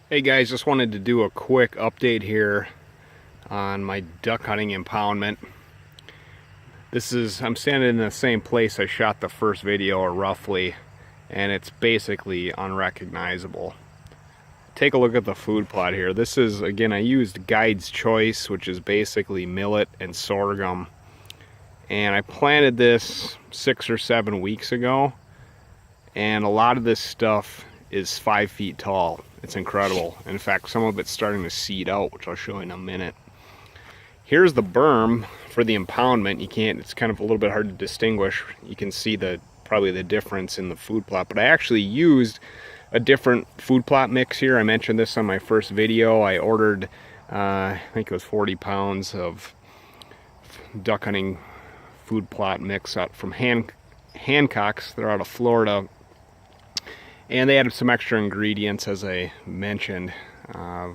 Hey guys, just wanted to do a quick update here on my duck hunting impoundment. I'm standing in the same place I shot the first video, or roughly, and it's basically unrecognizable. Take a look at the food plot here. This is, again, I used Guide's Choice, which is basically millet and sorghum. And I planted this 6 or 7 weeks ago, and a lot of this stuff is 5 feet tall. It's incredible. In fact, some of it's starting to seed out, which I'll show you in a minute. Here's the berm for the impoundment. It's kind of a little bit hard to distinguish. You can see probably the difference in the food plot, but I actually used a different food plot mix here. I mentioned this on my first video. I ordered, I think it was 40 pounds of duck hunting food plot mix out from Hancock's. They're out of Florida. And they added some extra ingredients, as I mentioned,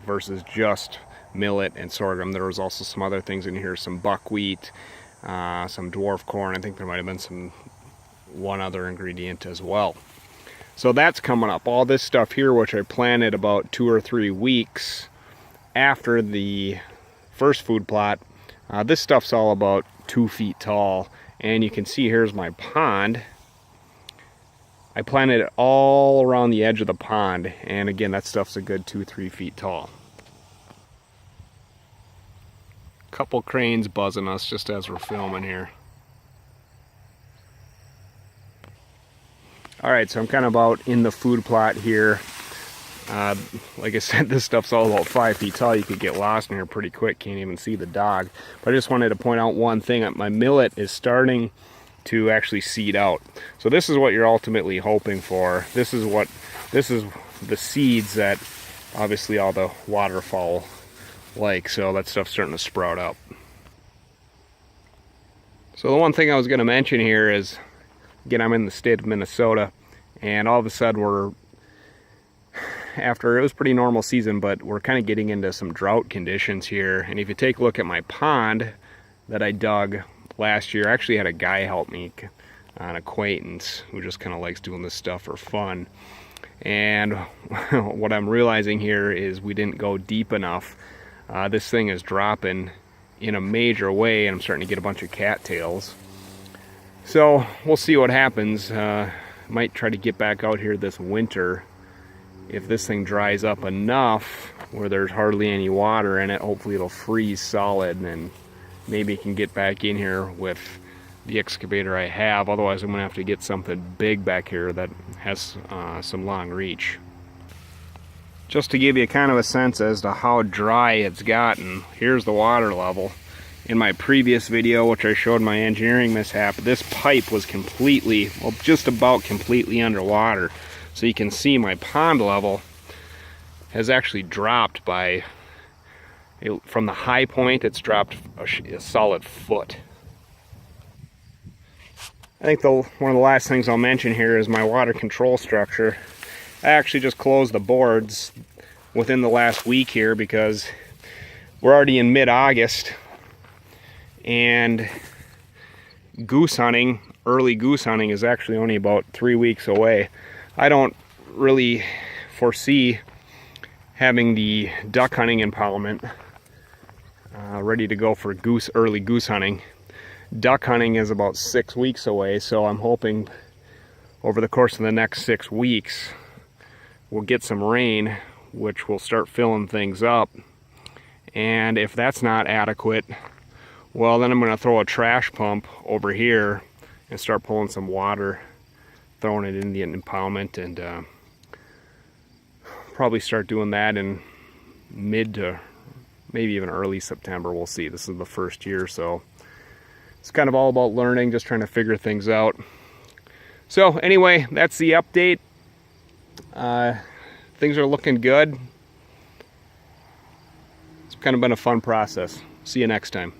versus just millet and sorghum. There was also some other things in here, some buckwheat, some dwarf corn. I think there might have been one other ingredient as well. So that's coming up. All this stuff here, which I planted about 2 or 3 weeks after the first food plot, this stuff's all about 2 feet tall. And you can see here's my pond. I planted it all around the edge of the pond, and again, that stuff's a good 2-3 feet tall. Couple cranes buzzing us just as we're filming here. Alright, so I'm kind of out in the food plot here. Like I said, this stuff's all about 5 feet tall. You could get lost in here pretty quick, can't even see the dog. But I just wanted to point out one thing. My millet is starting to actually seed out. So this is what you're ultimately hoping for. This is the seeds that obviously all the waterfowl like. So that stuff's starting to sprout up. So the one thing I was going to mention here is, again, I'm in the state of Minnesota, and all of a sudden it was pretty normal season, but we're kind of getting into some drought conditions here. And if you take a look at my pond that I dug last year, I actually had a guy help me, an acquaintance who just kind of likes doing this stuff for fun. And what I'm realizing here is we didn't go deep enough. This thing is dropping in a major way, and I'm starting to get a bunch of cattails. So we'll see what happens. Might try to get back out here this winter. If this thing dries up enough where there's hardly any water in it, hopefully it'll freeze solid, and maybe can get back in here with the excavator I have. Otherwise, I'm going to have to get something big back here that has some long reach. Just to give you kind of a sense as to how dry it's gotten, here's the water level. In my previous video, which I showed my engineering mishap, this pipe was completely, well, just about completely underwater. So you can see my pond level has actually dropped by, from the high point, it's dropped a solid foot. I think one of the last things I'll mention here is my water control structure. I actually just closed the boards within the last week here because we're already in mid-August, and goose hunting, early goose hunting, is actually only about 3 weeks away. I don't really foresee having the duck hunting impoundment ready to go for early goose hunting. Duck hunting is about 6 weeks away, so I'm hoping over the course of the next 6 weeks we'll get some rain, which will start filling things up. And if that's not adequate, well, then I'm going to throw a trash pump over here and start pulling some water, throwing it in the impoundment, and probably start doing that in mid to maybe even early September. We'll see. This is the first year, so it's kind of all about learning, just trying to figure things out. So anyway, that's the update. Things are looking good. It's kind of been a fun process. See you next time.